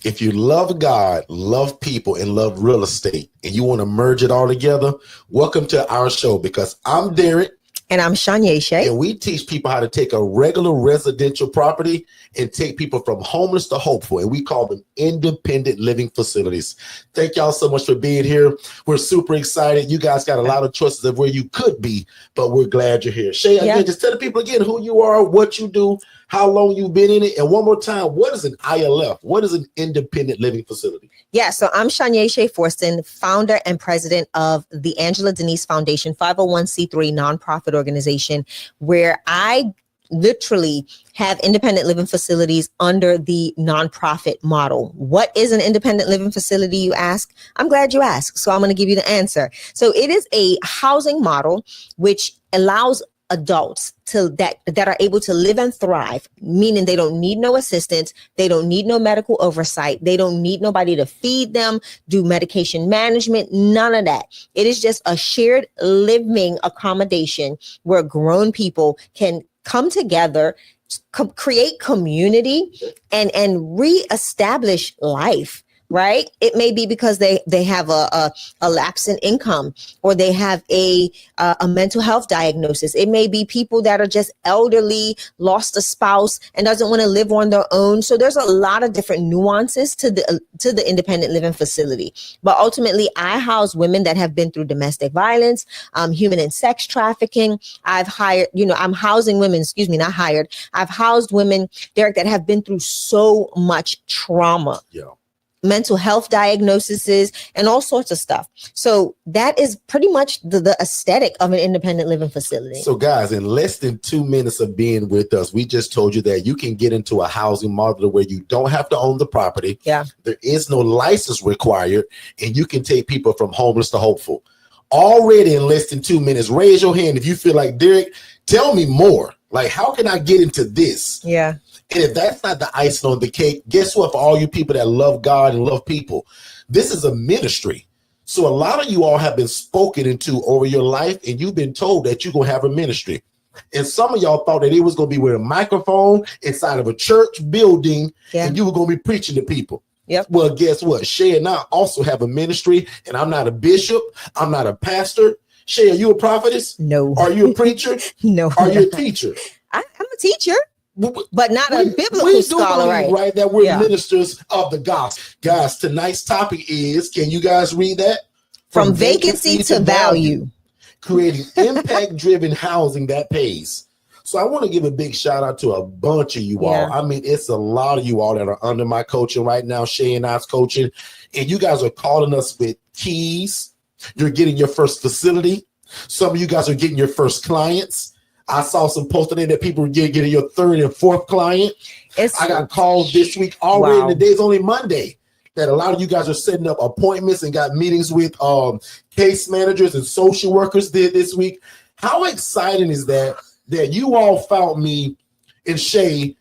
If you love God, love people, and love real estate, and you want to merge it all together, welcome to our show, because I'm Derrick. And I'm Shay. And we teach people how to take a regular residential property and take people from homeless to hopeful. And we call them independent living facilities. Thank y'all so much for being here. We're super excited. You guys got a lot of choices of where you could be, but we're glad you're here. Shay, again, just tell the people again who you are, what you do, how long you've been in it. And one more time, what is an ILF? What is an independent living facility? Yeah, so I'm Shay Forston, founder and president of the Angela Denise Foundation, 501c3 nonprofit organization, where I literally have independent living facilities under the nonprofit model. What is an independent living facility, you ask? I'm glad you asked. So I'm going to give you the answer. So it is a housing model which allows adults that are able to live and thrive, meaning they don't need no assistance, they don't need no medical oversight, they don't need nobody to feed them, do medication management, none of that. It is just a shared living accommodation where grown people can come together, create community, and reestablish life. Right? It may be because they have a lapse in income, or they have a mental health diagnosis. It may be people that are just elderly, lost a spouse, and doesn't want to live on their own. So there's a lot of different nuances to the independent living facility. But ultimately, I house women that have been through domestic violence, human and sex trafficking. I've hired, I'm housing women, not hired. I've housed women, Derrick, that have been through so much trauma. Yeah. Mental health diagnoses, and all sorts of stuff. So that is pretty much the aesthetic of an independent living facility. So guys, in less than 2 minutes of being with us, we just told you that you can get into a housing model where you don't have to own the property. Yeah. There is no license required, and you can take people from homeless to hopeful. Already in less than 2 minutes, raise your hand if you feel like, Derrick, tell me more. Like, how can I get into this? Yeah. And if that's not the icing on the cake, guess what? For all you people that love God and love people, this is a ministry. So a lot of you all have been spoken into over your life, and you've been told that you're going to have a ministry. And some of y'all thought that it was going to be with a microphone inside of a church building, and you were going to be preaching to people. Yep. Well, guess what? Shay and I also have a ministry, and I'm not a bishop. I'm not a pastor. Shay, are you a prophetess? No. Are you a preacher? No. Are you a teacher? I'm a teacher. But not a biblical scholar, right? That we're ministers of the gospel. Guys, tonight's topic is, can you guys read that? From vacancy to value. Creating impact-driven housing that pays. So I want to give a big shout out to a bunch of you all. I mean, it's a lot of you all that are under my coaching right now, Shay and I's coaching. And you guys are calling us with keys. You're getting your first facility. Some of you guys are getting your first clients. I saw some posting in that people were getting your third and fourth client. I got calls this week already. And today's only Monday, that a lot of you guys are setting up appointments and got meetings with case managers and social workers this week. How exciting is that you all found me and Shay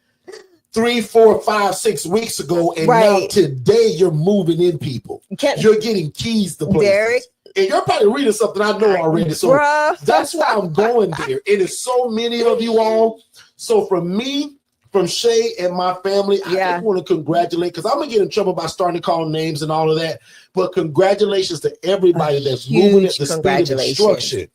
3, 4, 5, 6 weeks ago, and now today you're moving in people. You're getting keys to places. Derrick, and you're probably reading something I know already. So that's why I'm going there. It is so many of you all. So from me, from Shay and my family, I just want to congratulate, because I'm going to get in trouble by starting to call names and all of that. But congratulations to everybody that's moving at the speed of instruction.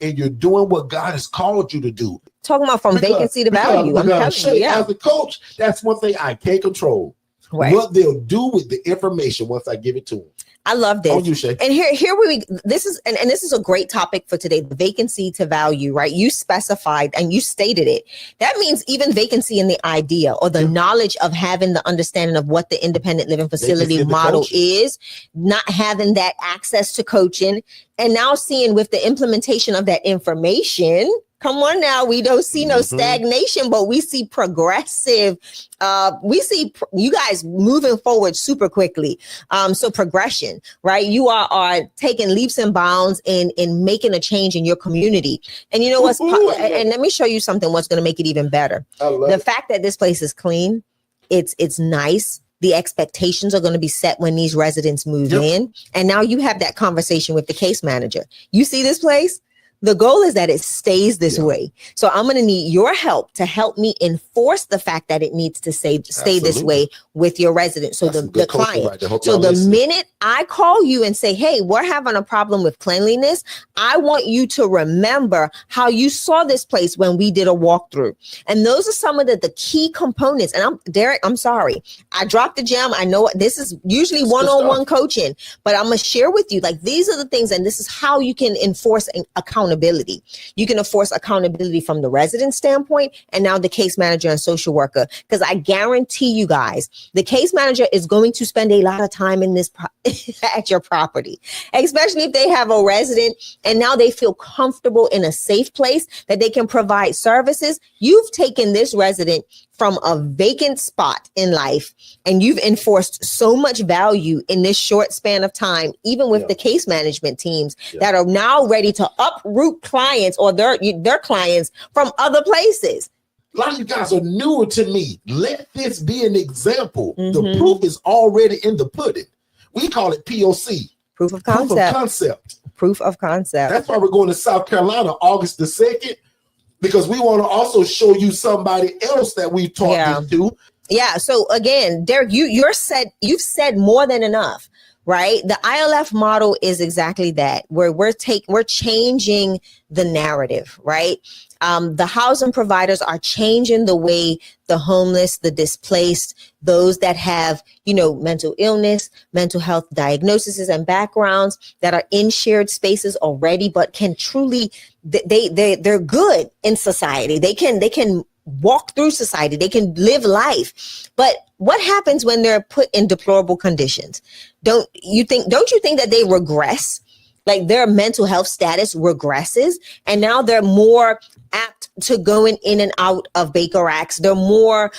And you're doing what God has called you to do. Talking about from vacancy to value. I'm telling you, as a coach, that's one thing I can't control. Right. What they'll do with the information once I give it to them. I love this. On you, Shay. And this is a great topic for today, the vacancy to value, right? You specified and you stated it. That means even vacancy in the idea or the knowledge of having the understanding of what the independent living facility model is, not having that access to coaching, and now seeing with the implementation of that information. Come on now, we don't see no stagnation, but we see progressive. We see you guys moving forward super quickly. So progression, right? You are taking leaps and bounds in making a change in your community. And you know what's, and let me show you something, what's going to make it even better. The fact that this place is clean, it's nice. The expectations are going to be set when these residents move in. And now you have that conversation with the case manager. You see this place? The goal is that it stays this way. So I'm going to need your help to help me enforce the fact that it needs to stay this way with your resident. So the client. Right, so the minute I call you and say, hey, we're having a problem with cleanliness, I want you to remember how you saw this place when we did a walkthrough. And those are some of the key components. And Derrick, I'm sorry. I dropped the gem. I know this is usually one-on-one coaching, but I'm going to share with you, like, these are the things, and this is how you can enforce accountability. You can enforce accountability from the resident standpoint and now the case manager and social worker, because I guarantee you guys, the case manager is going to spend a lot of time in this at your property, especially if they have a resident and now they feel comfortable in a safe place that they can provide services. You've taken this resident from a vacant spot in life, and you've enforced so much value in this short span of time, even with the case management teams that are now ready to uproot clients or their clients from other places. A lot of you guys are newer to me. Let this be an example. The proof is already in the pudding. We call it POC. Proof of concept. Proof of concept. That's why we're going to South Carolina August the 2nd. Because we want to also show you somebody else that we've taught this to. Yeah. So again, Derrick, you've said more than enough, right? The ILF model is exactly that, where we're changing the narrative, right? The housing providers are changing the way the homeless, the displaced, those that have, mental illness, mental health diagnoses and backgrounds that are in shared spaces already, but can truly, they're good in society. They can walk through society. They can live life. But what happens when they're put in deplorable conditions? Don't you think that they regress? Like, their mental health status regresses, and now they're more apt to going in and out of Baker Acts. They're more,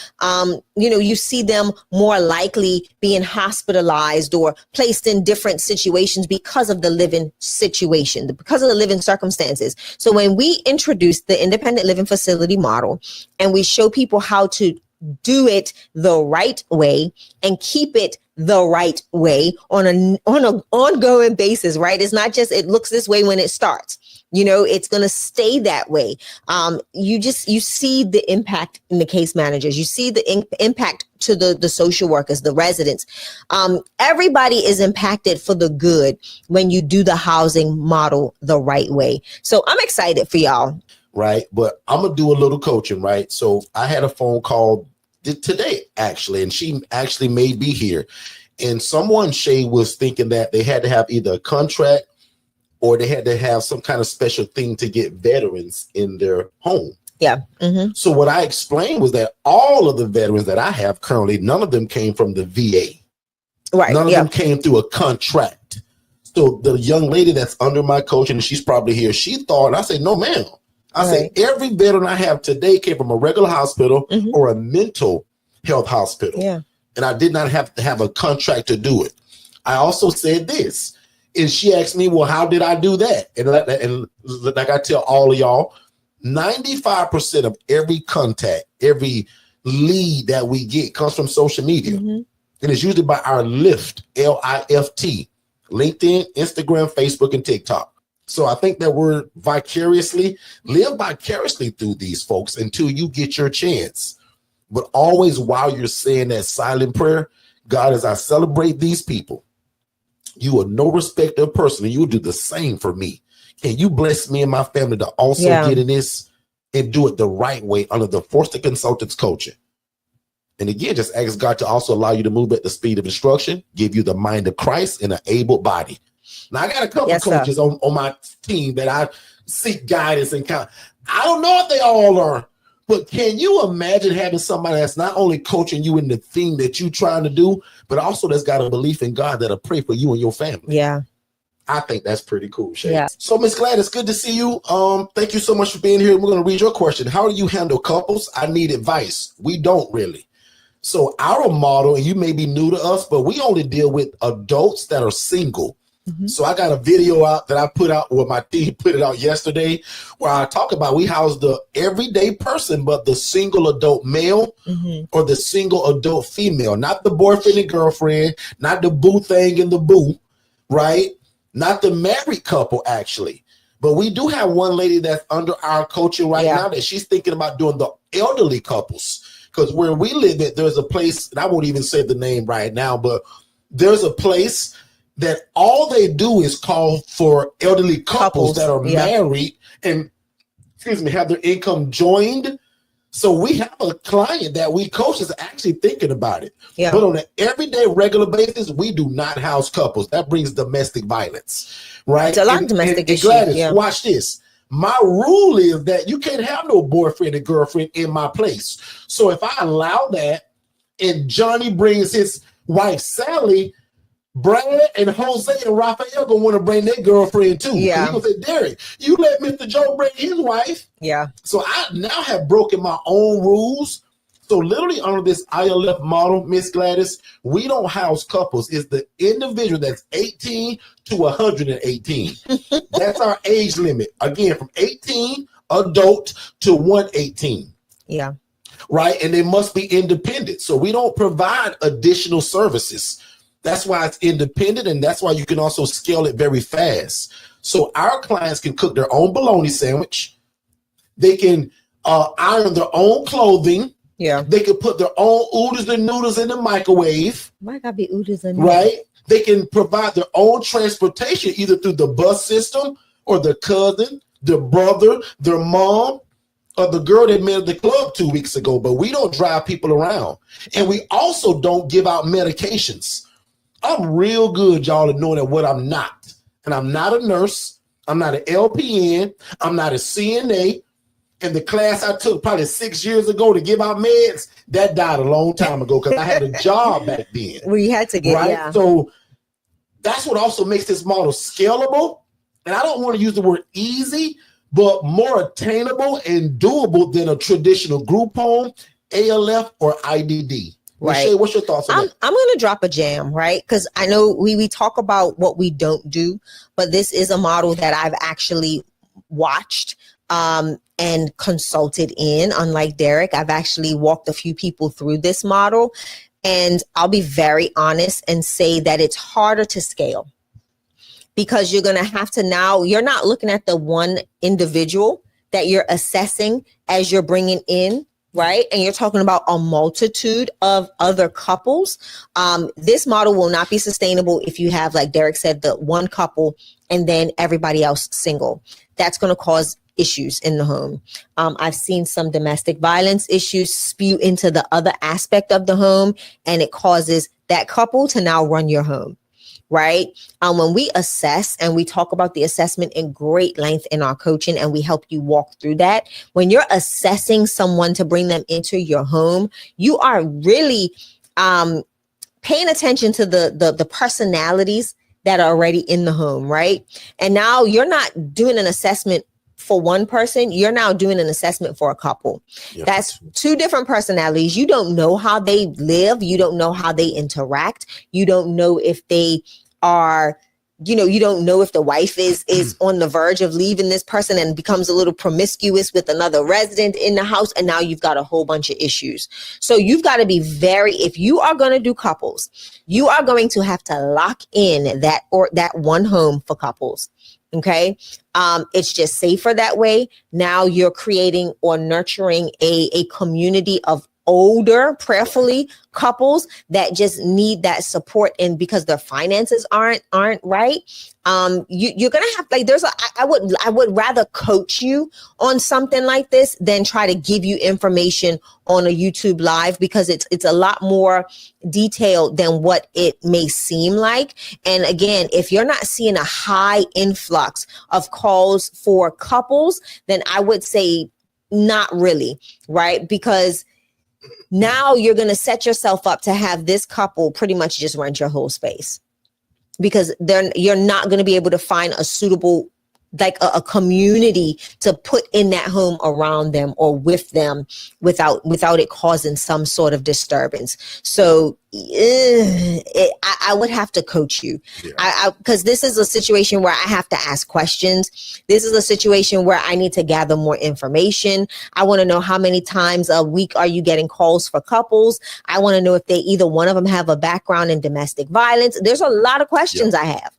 you see them more likely being hospitalized or placed in different situations because of the living situation, because of the living circumstances. So when we introduce the independent living facility model and we show people how to do it the right way and keep it the right way on an ongoing basis, right? It's not just, it looks this way when it starts, it's going to stay that way. You see the impact in the case managers, you see the impact to the social workers, the residents. Everybody is impacted for the good when you do the housing model the right way. So I'm excited for y'all. Right. But I'm going to do a little coaching, right? So I had a phone call today, actually, and she actually may be here. And someone, Shay, was thinking that they had to have either a contract or they had to have some kind of special thing to get veterans in their home. Yeah. So what I explained was that all of the veterans that I have currently, none of them came from the VA. Right. None of them came through a contract. So the young lady that's under my coaching, and she's probably here, she thought, and I said, no, ma'am. I said, every veteran I have today came from a regular hospital or a mental health hospital. Yeah. And I did not have to have a contract to do it. I also said this, and she asked me, well, how did I do that? And like I tell all of y'all, 95% of every contact, every lead that we get comes from social media. And it's usually by our LIFT, L-I-F-T, LinkedIn, Instagram, Facebook, and TikTok. So I think that we're live vicariously through these folks until you get your chance. But always while you're saying that silent prayer, God, as I celebrate these people, you are no respecter of person, and you will do the same for me. Can you bless me and my family to also get in this and do it the right way under the Forston Consultants coaching? And again, just ask God to also allow you to move at the speed of instruction, give you the mind of Christ and an able body. Now, I got a couple of coaches on my team that I seek guidance and count. I don't know if they all are, but can you imagine having somebody that's not only coaching you in the thing that you're trying to do, but also that's got a belief in God that'll pray for you and your family? Yeah. I think that's pretty cool, Shay. Yeah. So, Miss Gladys, good to see you. Thank you so much for being here. We're going to read your question. How do you handle couples? I need advice. We don't really. So our model, and you may be new to us, but we only deal with adults that are single. So I got a video out that I put out, where my team put it out yesterday, where I talk about we house the everyday person, but the single adult male or the single adult female, not the boyfriend and girlfriend, not the boo thing and the boo, right? Not the married couple, actually, But we do have one lady that's under our coaching right now that she's thinking about doing the elderly couples. Because where we live at, there's a place, and I won't even say the name right now, but there's a place that all they do is call for elderly couples that are married and, have their income joined. So we have a client that we coach that's actually thinking about it. Yeah. But on an everyday, regular basis, we do not house couples. That brings domestic violence, right? It's a lot of domestic issues. Gladys, watch this. My rule is that you can't have no boyfriend and girlfriend in my place. So if I allow that and Johnny brings his wife, Sally, Brad and Jose and Raphael gonna want to bring their girlfriend too. Yeah. He gonna say, Derrick, you let Mr. Joe bring his wife. Yeah. So I now have broken my own rules. So literally under this ILF model, Miss Gladys, we don't house couples. It's the individual that's 18 to 118. That's our age limit. Again, from 18 adult to 118. Yeah. Right. And they must be independent. So we don't provide additional services. That's why it's independent, and that's why you can also scale it very fast. So our clients can cook their own bologna sandwich. They can iron their own clothing. Yeah. They can put their own oodles and noodles in the microwave. Why gotta be oodles and noodles? Right? They can provide their own transportation either through the bus system or their cousin, their brother, their mom, or the girl they met at the club 2 weeks ago. But we don't drive people around. And we also don't give out medications. I'm real good, y'all, at knowing that what I'm not. And I'm not a nurse. I'm not an LPN. I'm not a CNA. And the class I took probably 6 years ago to give out meds, that died a long time ago because I had a job back then. Well, you had to get, right? Yeah. So that's what also makes this model scalable. And I don't want to use the word easy, but more attainable and doable than a traditional group home, ALF, or IDD. Right. Shay, what's your thoughts on that? I'm going to drop a jam, right? Because I know we talk about what we don't do, but this is a model that I've actually watched and consulted in. Unlike Derrick, I've actually walked a few people through this model, and I'll be very honest and say that it's harder to scale because you're going to have to now, you're not looking at the one individual that you're assessing as you're bringing in. Right. And you're talking about a multitude of other couples. This model will not be sustainable if you have, like Derrick said, the one couple and then everybody else single. That's going to cause issues in the home. I've seen some domestic violence issues spew into the other aspect of the home, and it causes that couple to now run your home. Right. When we assess, and we talk about the assessment in great length in our coaching, and we help you walk through that. When you're assessing someone to bring them into your home, you are really paying attention to the personalities that are already in the home. Right. And now you're not doing an assessment for one person, you're now doing an assessment for a couple. Yep. That's two different personalities. You don't know how they live. You don't know how they interact. You don't know if they are, you don't know if the wife is on the verge of leaving this person and becomes a little promiscuous with another resident in the house. And now you've got a whole bunch of issues. So you've got to be if you are going to do couples, you are going to have to lock in that one home for couples. Okay. It's just safer that way. Now you're creating or nurturing a community of older, prayerfully couples that just need that support, and because their finances aren't right, you're gonna have I would rather coach you on something like this than try to give you information on a YouTube live, because it's a lot more detailed than what it may seem like. And again, if you're not seeing a high influx of calls for couples, then I would say not really, right? Because now you're going to set yourself up to have this couple pretty much just rent your whole space, because you're not going to be able to find a suitable, like a community to put in that home around them or with them without it causing some sort of disturbance. So I would have to coach you, because this is a situation where I have to ask questions. This is a situation where I need to gather more information. I want to know how many times a week are you getting calls for couples. I want to know if either one of them have a background in domestic violence. There's a lot of questions I have.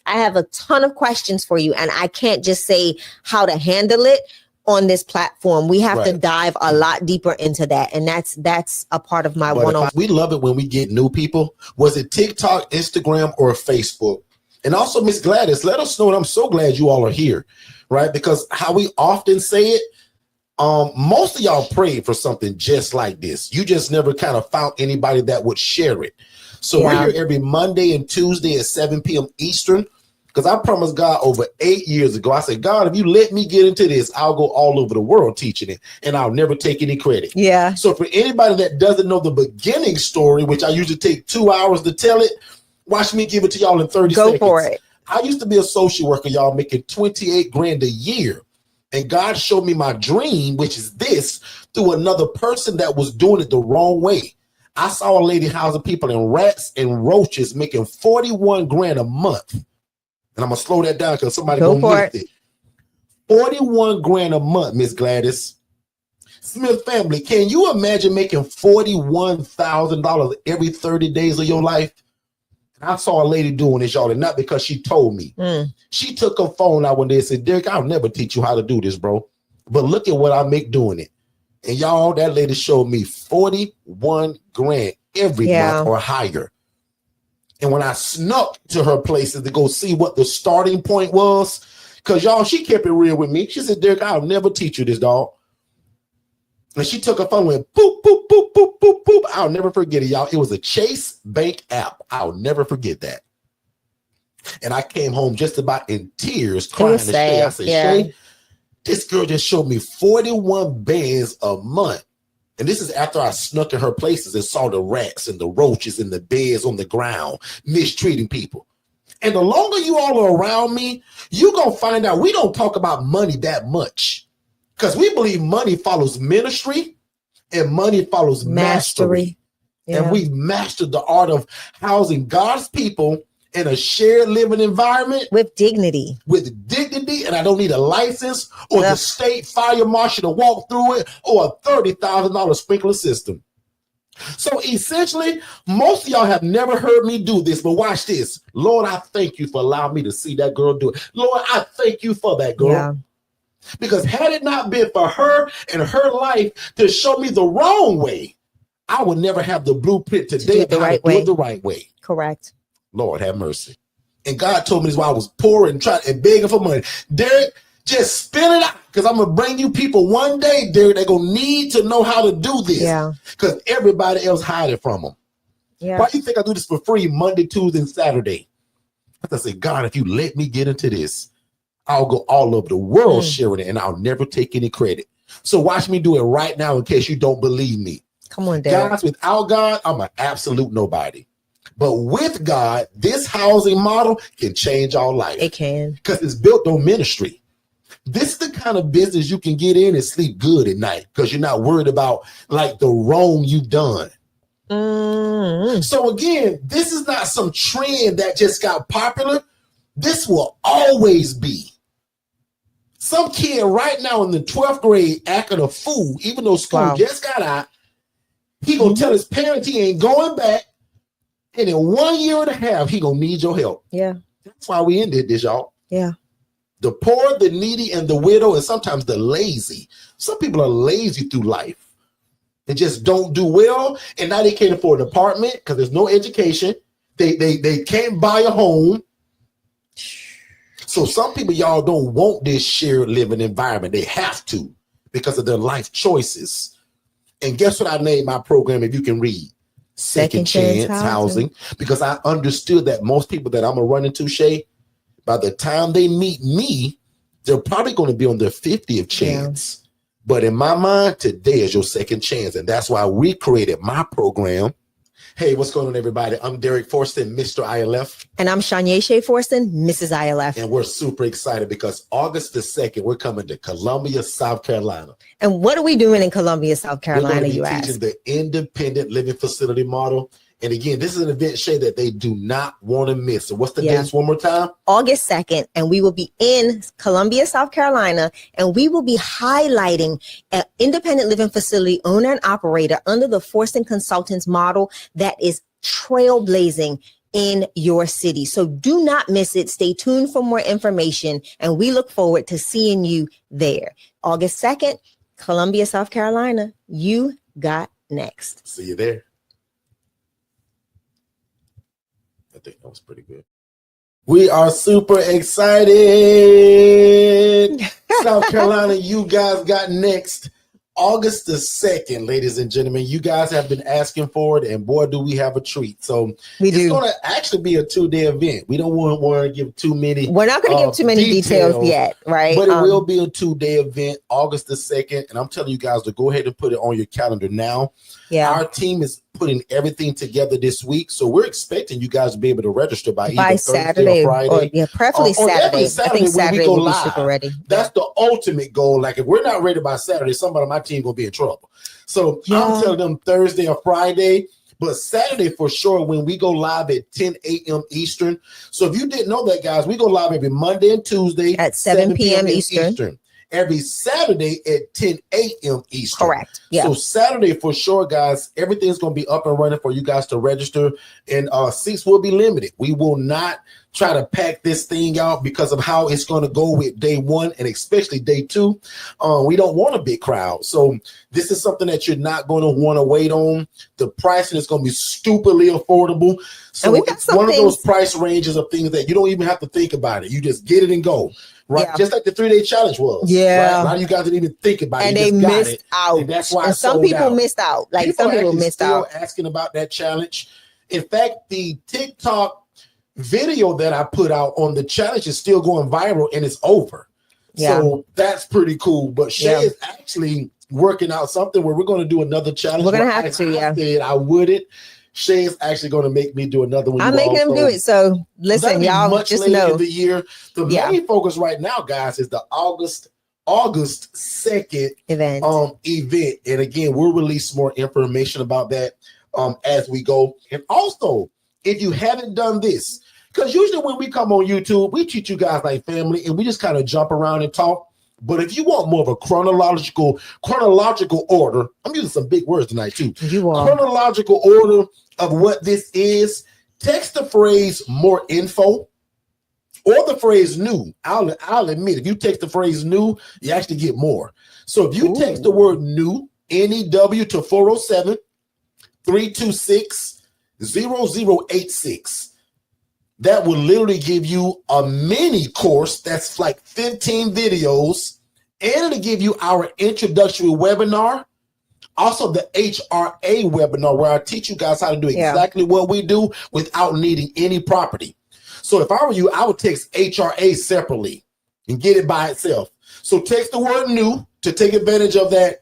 I have a ton of questions for you, and I can't just say how to handle it on this platform. We have to dive a lot deeper into that, and that's a part of my one-on-one. We love it when we get new people. Was it TikTok, Instagram, or Facebook? And also, Miss Gladys, let us know. And I'm so glad you all are here, right? Because how we often say it, most of y'all prayed for something just like this. You just never kind of found anybody that would share it. So we're here every Monday and Tuesday at 7 p.m. Eastern. Because I promised God over 8 years ago, I said, God, if you let me get into this, I'll go all over the world teaching it, and I'll never take any credit. Yeah. So for anybody that doesn't know the beginning story, which I usually take 2 hours to tell it, watch me give it to y'all in 30 seconds. Go for it. I used to be a social worker, y'all, making 28 grand a year. And God showed me my dream, which is this, through another person that was doing it the wrong way. I saw a lady housing people in rats and roaches making 41 grand a month. And I'm going to slow that down because somebody going to miss it. 41 grand a month, Miss Gladys. Smith family, can you imagine making $41,000 every 30 days of your life? I saw a lady doing this, y'all, and not because she told me. She took her phone out one day and said, Derrick, I'll never teach you how to do this, bro. But look at what I make doing it. And y'all, that lady showed me 41 grand every month or higher. And when I snuck to her places to go see what the starting point was, because y'all, she kept it real with me. She said, Derrick, I'll never teach you this, dog. And she took her phone and went boop, boop, boop, boop, boop, boop. I'll never forget it, y'all. It was a Chase Bank app. I'll never forget that. And I came home just about in tears, crying to Shay. I said, Shay, this girl just showed me 41 bands a month. And this is after I snuck in her places and saw the rats and the roaches and the beds on the ground, mistreating people. And the longer you all are around me, you're going to find out we don't talk about money that much. Because we believe money follows ministry and money follows mastery. And we've mastered the art of housing God's people in a shared living environment. With dignity. With dignity. And I don't need a license or the state fire marshal to walk through it or a $30,000 sprinkler system. So essentially, most of y'all have never heard me do this, but watch this. Lord, I thank you for allowing me to see that girl do it. Lord, I thank you for that girl. Yeah. Because had it not been for her and her life to show me the wrong way, I would never have the blueprint today to do it the right way. Correct. Lord have mercy. And God told me this while I was poor and trying and begging for money. Derrick, just spin it out, because I'm going to bring you people one day, Derrick, they're going to need to know how to do this. Yeah. Because everybody else hiding from them. Yeah. Why do you think I do this for free Monday, Tuesday, and Saturday? I said, God, if you let me get into this, I'll go all over the world sharing it, and I'll never take any credit. So watch me do it right now in case you don't believe me. Come on, Derrick. Guys, without God, I'm an absolute nobody. But with God, this housing model can change our life. It can. Because it's built on ministry. This is the kind of business you can get in and sleep good at night because you're not worried about like the wrong you've done. So again, this is not some trend that just got popular. This will always be. Some kid right now in the 12th grade acting a fool, even though school just got out, he gonna tell his parents he ain't going back. And in 1 year and a half, he gonna need your help. Yeah. That's why we ended this, y'all. Yeah. The poor, the needy, and the widow, and sometimes the lazy. Some people are lazy through life. They just don't do well, and now they can't afford an apartment because there's no education. They can't buy a home. So some people, y'all, don't want this shared living environment. They have to because of their life choices. And guess what I named my program, if you can read? Second Chance Housing. Because I understood that most people that I'm going to run into, Shay, by the time they meet me, they're probably going to be on their 50th chance. Yeah. But in my mind, today is your second chance. And that's why we created my program. Hey, what's going on, everybody? I'm Derrick Forston, Mr. ILF. And I'm Shanya Shea Forston, Mrs. ILF. And we're super excited because August the 2nd, we're coming to Columbia, South Carolina. And what are we doing in Columbia, South Carolina, you ask? We're teaching the independent living facility model. And again, this is an event, Shay, that they do not want to miss. So what's the dates one more time? August 2nd. And we will be in Columbia, South Carolina, and we will be highlighting an independent living facility owner and operator under the Forston Consultants model that is trailblazing in your city. So do not miss it. Stay tuned for more information, and we look forward to seeing you there. August 2nd, Columbia, South Carolina. You got next. See you there. I think that was pretty good. We are super excited. South Carolina, you guys got next. August the 2nd, ladies and gentlemen. You guys have been asking for it, and boy, do we have a treat. So it's going to actually be a 2-day event. We don't want to give too many. We're not going to give too many details yet, right? But it will be a 2-day event, August the 2nd. And I'm telling you guys to go ahead and put it on your calendar now. Yeah. Our team is putting everything together this week. So we're expecting you guys to be able to register by either Saturday or Friday. Preferably Saturday. Saturday. I think Saturday will be super ready. That's the ultimate goal. Like if we're not ready by Saturday, somebody on my team going to be in trouble. So I'm telling them Thursday or Friday, but Saturday for sure when we go live at 10 a.m. Eastern. So if you didn't know that, guys, we go live every Monday and Tuesday at 7 p.m. Eastern. Every Saturday at 10 a.m. Eastern. Correct. Yeah. So Saturday for sure, guys, everything's going to be up and running for you guys to register, and seats will be limited. We will not try to pack this thing out because of how it's going to go with day one and especially day two. We don't want a big crowd. So this is something that you're not going to want to wait on. The pricing is going to be stupidly affordable. So it's one of those price ranges of things that you don't even have to think about it. You just get it and go. Right, just like the 3-day challenge was. Yeah, right? A lot of you guys didn't even think about it, and they missed out. And that's why some people missed out. Like some people missed out. Asking about that challenge. In fact, the TikTok video that I put out on the challenge is still going viral, and it's over. Yeah. So that's pretty cool. But Shay is actually working out something where we're going to do another challenge. We're going to have to. I said I wouldn't. Shay is actually going to make me do another one. I'm making him do it. So listen, y'all just know. In the year. The main focus right now, guys, is the August 2nd event. And again, we'll release more information about that as we go. And also, if you haven't done this, because usually when we come on YouTube, we treat you guys like family and we just kind of jump around and talk. But if you want more of a chronological order, I'm using some big words tonight too. You are. Chronological order of what this is, text the phrase more info or the phrase new. I'll admit, if you text the phrase new, you actually get more. So if you text the word new, NEW to 407-326-0086, that will literally give you a mini course that's like 15 videos, and it'll give you our introductory webinar. Also, the HRA webinar where I teach you guys how to do exactly what we do without needing any property. So if I were you, I would text HRA separately and get it by itself. So text the word new to take advantage of that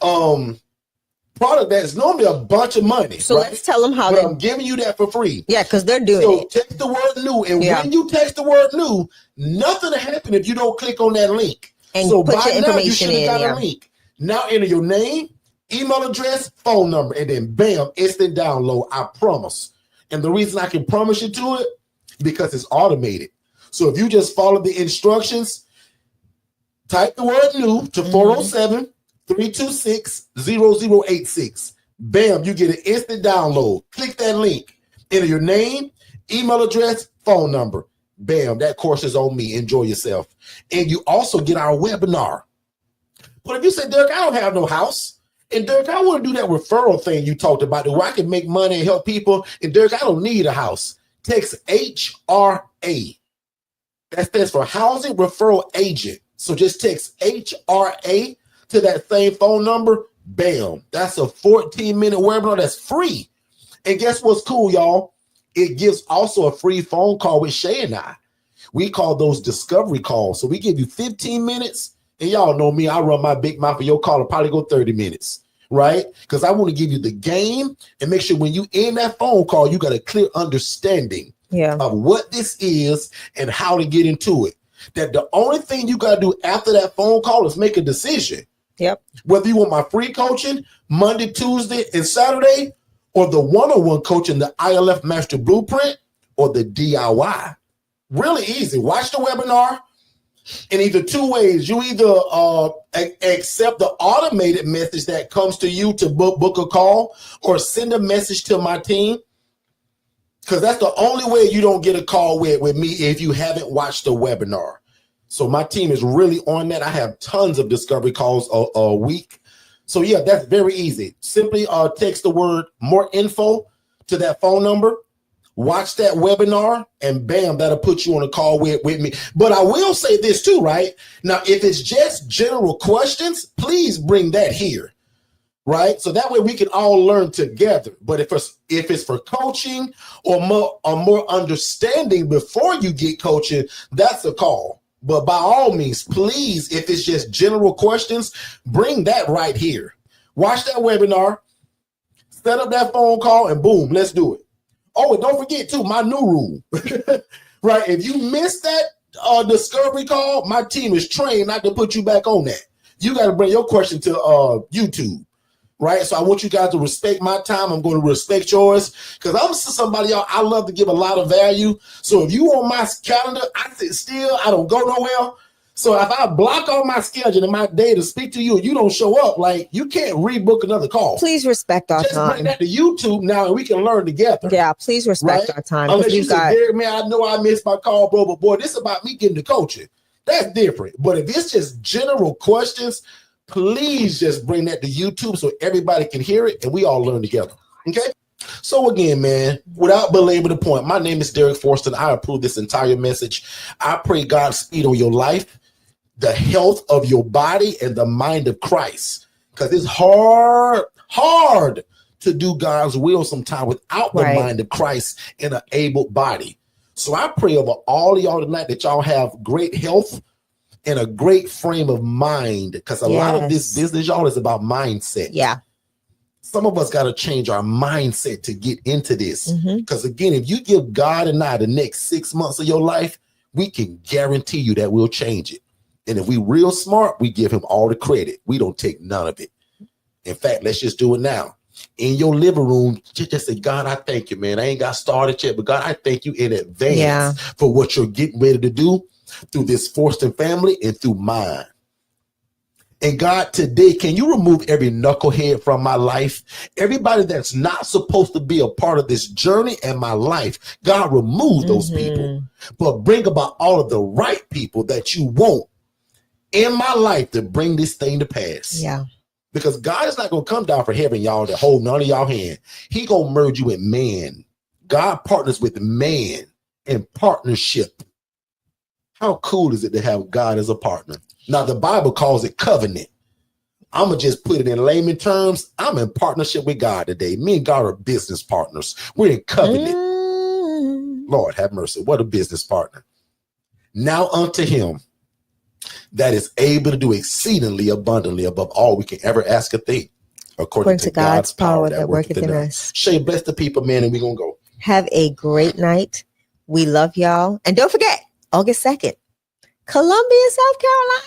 product that's normally a bunch of money. So let's tell them how I'm giving you that for free. Yeah, because they're doing it. So text the word new. And when you text the word new, nothing will happen if you don't click on that link. And so put your information in. Got a link. Now enter your name, email address, phone number, and then bam, instant download. I promise. And the reason I can promise you to it, because it's automated. So if you just follow the instructions, type the word new to 407-326-0086. Bam, you get an instant download. Click that link. Enter your name, email address, phone number. Bam, that course is on me. Enjoy yourself. And you also get our webinar. But if you say, Derrick, I don't have no house. And Derrick, I want to do that referral thing you talked about where I can make money and help people. And Derrick, I don't need a house. Text HRA. That stands for Housing Referral Agent. So just text HRA to that same phone number. Bam. That's a 14-minute webinar that's free. And guess what's cool, y'all? It gives also a free phone call with Shay and I. We call those discovery calls. So we give you 15 minutes. And y'all know me, I run my big mouth, and your call will probably go 30 minutes, right? Because I want to give you the game and make sure when you end that phone call, you got a clear understanding of what this is and how to get into it. That the only thing you got to do after that phone call is make a decision. Yep. Whether you want my free coaching Monday, Tuesday, and Saturday, or the one-on-one coaching, the ILF Master Blueprint, or the DIY. Really easy. Watch the webinar. In either two ways, you either accept the automated message that comes to you to book a call, or send a message to my team. Because that's the only way you don't get a call with me if you haven't watched the webinar. So my team is really on that. I have tons of discovery calls a week. So yeah, that's very easy. Simply text the word more info to that phone number. Watch that webinar and bam, that'll put you on a call with me. But I will say this too, right? Now, if it's just general questions, please bring that here. Right, so that way we can all learn together. But if it's for coaching or more understanding before you get coaching, that's a call. But by all means, please, if it's just general questions, bring that right here. Watch that webinar, set up that phone call, and boom, let's do it. Oh, and don't forget too, my new rule. Right, if you missed that discovery call, my team is trained not to put you back on that. You got to bring your question to YouTube. Right, so I want you guys to respect my time. I'm going to respect yours because I'm somebody, y'all, I love to give a lot of value. So if you on my calendar, I sit still, I don't go nowhere. So if I block on my schedule and my day to speak to you and you don't show up, like you can't rebook another call. Please respect our Just time. bring that to YouTube now and we can learn together. Yeah, please respect our time. Unless you say, Derrick, man, I know I missed my call, bro, but boy, this is about me getting to coaching. That's different. But if it's just general questions, please just bring that to YouTube so everybody can hear it and we all learn together. Okay. So again, man, without belaboring the point, my name is Derrick Forston. I approve this entire message. I pray God's speed on your life, the health of your body, and the mind of Christ. Because it's hard to do God's will sometimes without the mind of Christ in an able body. So I pray over all of y'all tonight that y'all have great health and a great frame of mind, because a lot of this business, y'all, is about mindset. Yeah. Some of us got to change our mindset to get into this. Because again, if you give God and I the next 6 months of your life, we can guarantee you that we'll change it. And if we real smart, we give him all the credit. We don't take none of it. In fact, let's just do it now. In your living room, just say, God, I thank you, man. I ain't got started yet, but God, I thank you in advance for what you're getting ready to do through this Forston family and through mine. And God, today, can you remove every knucklehead from my life? Everybody that's not supposed to be a part of this journey and my life, God, remove those people, but bring about all of the right people that you want in my life to bring this thing to pass. Yeah. Because God is not going to come down from heaven, y'all, to hold none of y'all hand. He going to merge you with man. God partners with man in partnership. How cool is it to have God as a partner? Now, the Bible calls it covenant. I'm going to just put it in layman terms. I'm in partnership with God today. Me and God are business partners. We're in covenant. Lord have mercy. What a business partner. Now unto him that is able to do exceedingly abundantly above all we can ever ask or think, according to God's power that worketh in us. Shay, bless the people, man, and we're going to go. Have a great night. We love y'all. And don't forget, August 2nd, Columbia, South Carolina.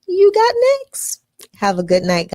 You got next. Have a good night.